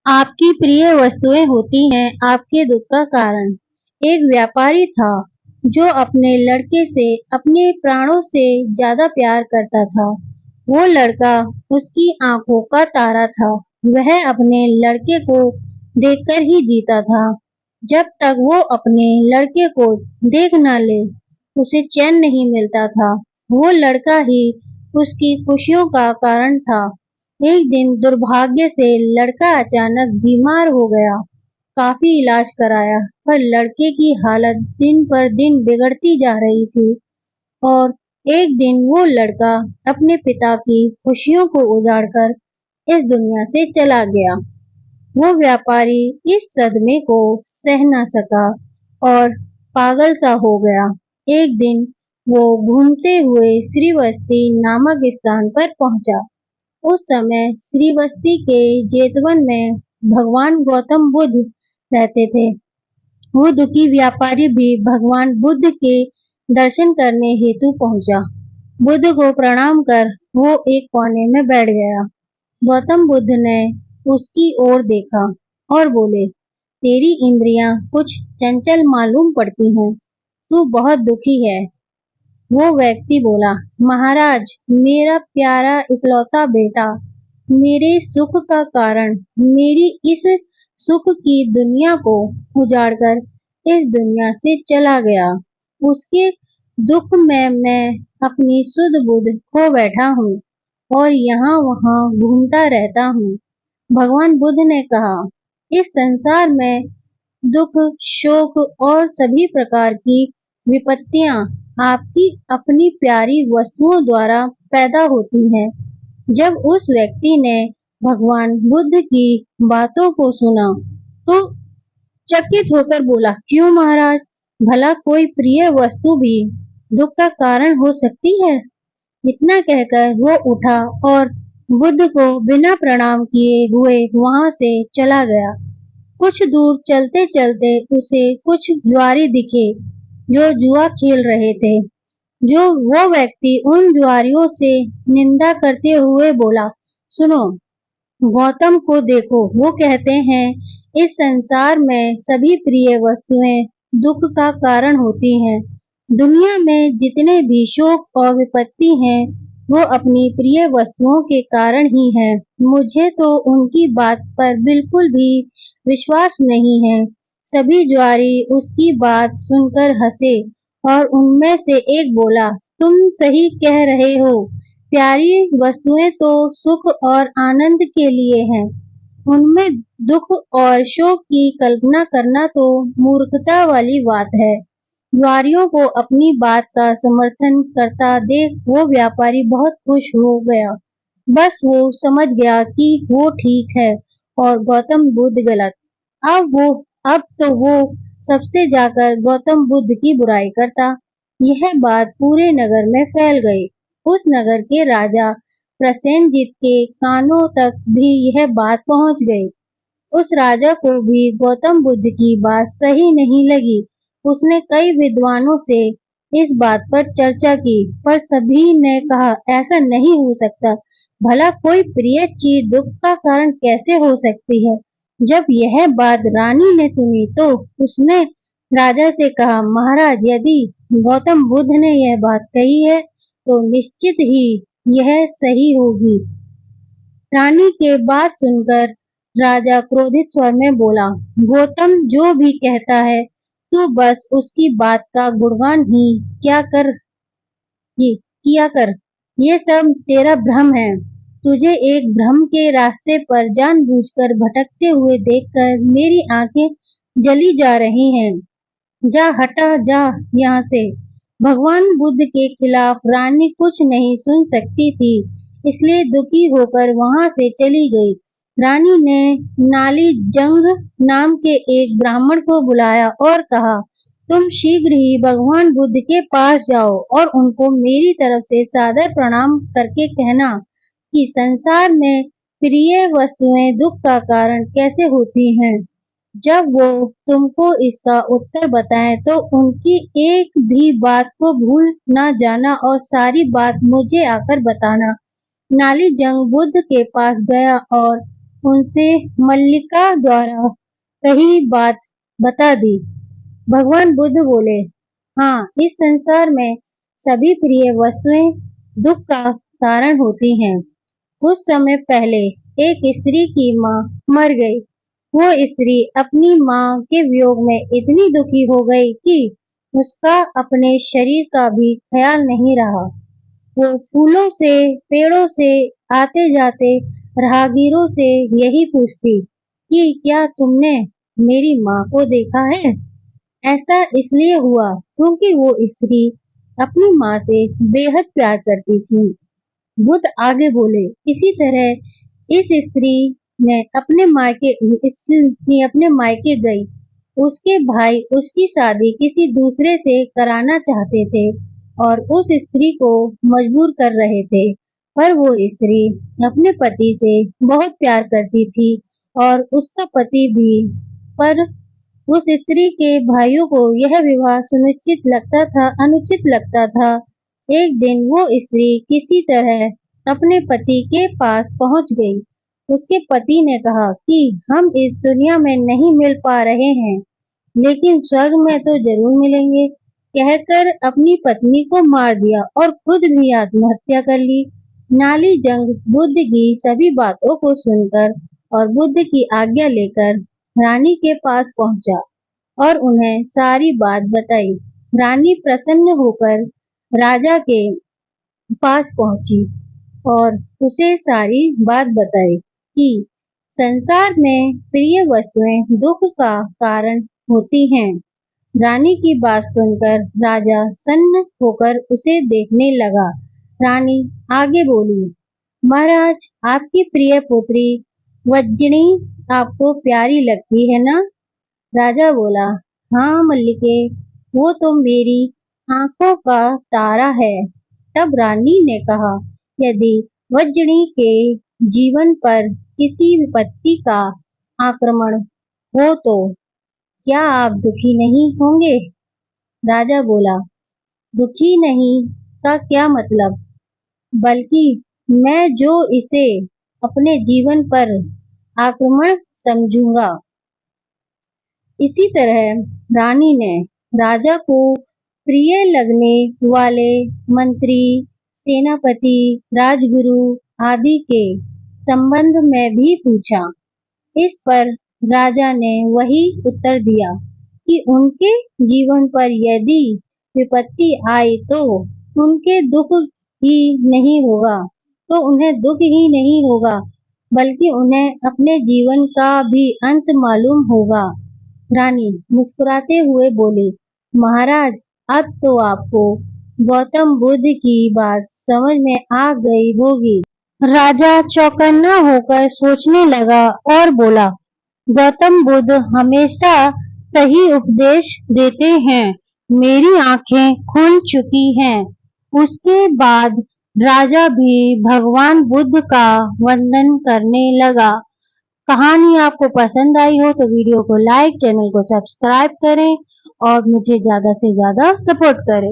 आपकी प्रिय वस्तुएं होती हैं आपके दुख का कारण। एक व्यापारी था जो अपने लड़के से अपने प्राणों से ज्यादा प्यार करता था। वो लड़का उसकी आंखों का तारा था। वह अपने लड़के को देखकर ही जीता था। जब तक वो अपने लड़के को देख न ले, उसे चैन नहीं मिलता था। वो लड़का ही उसकी खुशियों का कारण था। एक दिन दुर्भाग्य से लड़का अचानक बीमार हो गया। काफी इलाज कराया, पर लड़के की हालत दिन पर दिन बिगड़ती जा रही थी। और एक दिन वो लड़का अपने पिता की खुशियों को उजाड़कर इस दुनिया से चला गया। वो व्यापारी इस सदमे को सह न सका और पागल सा हो गया। एक दिन वो घूमते हुए श्रीवस्ती नामक स्थान पर पहुंचा। उस समय श्रीवस्ती के जेतवन में भगवान गौतम बुद्ध रहते थे। वो दुखी व्यापारी भी भगवान बुद्ध के दर्शन करने हेतु पहुंचा। बुद्ध को प्रणाम कर वो एक कोने में बैठ गया। गौतम बुद्ध ने उसकी ओर देखा और बोले, तेरी इंद्रियां कुछ चंचल मालूम पड़ती हैं। तू बहुत दुखी है। वो व्यक्ति बोला, महाराज, मेरा प्यारा इकलौता बेटा मेरे सुख का कारण मेरी इस सुख की दुनिया को उजाड़कर इस दुनिया से चला गया। उसके दुख में मैं अपनी सुध बुध खो बैठा हूँ और यहाँ वहाँ घूमता रहता हूँ। भगवान बुद्ध ने कहा, इस संसार में दुख, शोक और सभी प्रकार की विपत्तियां आपकी अपनी प्यारी वस्तुओं द्वारा पैदा होती हैं। जब उस व्यक्ति ने भगवान बुद्ध की बातों को सुना तो चकित होकर बोला, क्यों महाराज, भला कोई प्रिय वस्तु भी दुख का कारण हो सकती है? इतना कहकर वो उठा और बुद्ध को बिना प्रणाम किए हुए वहां से चला गया। कुछ दूर चलते चलते उसे कुछ जुआरी दिखे जो जुआ खेल रहे थे। जो वो व्यक्ति उन जुआरियों से निंदा करते हुए बोला, सुनो, गौतम को देखो, वो कहते हैं इस संसार में सभी प्रिय वस्तुएं दुख का कारण होती हैं। दुनिया में जितने भी शोक और विपत्ति हैं, वो अपनी प्रिय वस्तुओं के कारण ही हैं। मुझे तो उनकी बात पर बिल्कुल भी विश्वास नहीं है। सभी जुआरी उसकी बात सुनकर हंसे और उनमें से एक बोला, तुम सही कह रहे हो। प्यारी वस्तुएं तो सुख और आनंद के लिए हैं। उनमें दुख और शोक की कल्पना करना तो मूर्खता वाली बात है। जुआरियों को अपनी बात का समर्थन करता देख वो व्यापारी बहुत खुश हो गया। बस वो समझ गया कि वो ठीक है और गौतम बुद्ध गलत। अब तो वो सबसे जाकर गौतम बुद्ध की बुराई करता। यह बात पूरे नगर में फैल गई। उस नगर के राजा प्रसेनजीत के कानों तक भी यह बात पहुंच गई। उस राजा को भी गौतम बुद्ध की बात सही नहीं लगी। उसने कई विद्वानों से इस बात पर चर्चा की, पर सभी ने कहा, ऐसा नहीं हो सकता। भला कोई प्रिय चीज दुख का कारण कैसे हो सकती है? जब यह बात रानी ने सुनी तो उसने राजा से कहा, महाराज, यदि गौतम बुद्ध ने यह बात कही है तो निश्चित ही यह सही होगी। रानी के बात सुनकर राजा क्रोधित स्वर में बोला, गौतम जो भी कहता है तू बस उसकी बात का गुणगान ही किया कर। ये सब तेरा भ्रम है। तुझे एक भ्रम के रास्ते पर जानबूझकर भटकते हुए देखकर मेरी आंखें जली जा रही हैं। जा, हटा जा यहाँ से। भगवान बुद्ध के खिलाफ रानी कुछ नहीं सुन सकती थी, इसलिए दुखी होकर वहां से चली गई। रानी ने नाली जंग नाम के एक ब्राह्मण को बुलाया और कहा, तुम शीघ्र ही भगवान बुद्ध के पास जाओ और उनको मेरी तरफ से सादर प्रणाम करके कहना कि संसार में प्रिय वस्तुएं दुख का कारण कैसे होती हैं। जब वो तुमको इसका उत्तर बताएं तो उनकी एक भी बात को भूल ना जाना और सारी बात मुझे आकर बताना। नाली जंग बुद्ध के पास गया और उनसे मल्लिका द्वारा कही बात बता दी। भगवान बुद्ध बोले, हाँ, इस संसार में सभी प्रिय वस्तुएं दुख का कारण होती हैं। कुछ समय पहले एक स्त्री की माँ मर गई। वो स्त्री अपनी माँ के वियोग में इतनी दुखी हो गई कि उसका अपने शरीर का भी ख्याल नहीं रहा। वो फूलों से, पेड़ों से, आते जाते राहगीरों से यही पूछती कि क्या तुमने मेरी माँ को देखा है? ऐसा इसलिए हुआ क्योंकि वो स्त्री अपनी माँ से बेहद प्यार करती थी। बुद्ध आगे बोले, इसी तरह इस स्त्री ने अपने मायके गई। उसके भाई उसकी शादी किसी दूसरे से कराना चाहते थे और उस स्त्री को मजबूर कर रहे थे, पर वो स्त्री अपने पति से बहुत प्यार करती थी और उसका पति भी। पर उस स्त्री के भाइयों को यह विवाह अनुचित लगता था। एक दिन वो स्त्री किसी तरह अपने पति के पास पहुंच गई। उसके पति ने कहा कि हम इस दुनिया में नहीं मिल पा रहे हैं, लेकिन स्वर्ग में तो जरूर मिलेंगे, कहकर अपनी पत्नी को मार दिया और खुद भी आत्महत्या कर ली। नाली जंग बुद्ध की सभी बातों को सुनकर और बुद्ध की आज्ञा लेकर रानी के पास पहुंचा और उन्हें सारी बात बताई। रानी प्रसन्न होकर राजा के पास पहुंची और उसे सारी बात बताई कि संसार में प्रिय वस्तुएं दुख का कारण होती हैं। रानी की बात सुनकर राजा सन्न होकर उसे देखने लगा। रानी आगे बोली, महाराज, आपकी प्रिय पुत्री वज्जिनी आपको प्यारी लगती है ना? राजा बोला, हाँ मल्लिके, वो तो मेरी आंखों का तारा है। तब रानी ने कहा, यदि वज्जिनी के जीवन पर किसी विपत्ति का आक्रमण हो तो क्या आप दुखी नहीं होंगे? राजा बोला, दुखी नहीं का क्या मतलब, बल्कि मैं जो इसे अपने जीवन पर आक्रमण समझूंगा। इसी तरह रानी ने राजा को प्रिय लगने वाले मंत्री, सेनापति, राजगुरु आदि के संबंध में भी पूछा। इस पर राजा ने वही उत्तर दिया कि उनके जीवन पर यदि विपत्ति आई तो उनके उन्हें दुख ही नहीं होगा, बल्कि उन्हें अपने जीवन का भी अंत मालूम होगा। रानी मुस्कुराते हुए बोली, महाराज, अब तो आपको गौतम बुद्ध की बात समझ में आ गई होगी। राजा चौकन्ना होकर सोचने लगा और बोला, गौतम बुद्ध हमेशा सही उपदेश देते हैं। मेरी आंखें खुल चुकी हैं। उसके बाद राजा भी भगवान बुद्ध का वंदन करने लगा। कहानी आपको पसंद आई हो तो वीडियो को लाइक, चैनल को सब्सक्राइब करें और मुझे ज्यादा से ज्यादा सपोर्ट करें।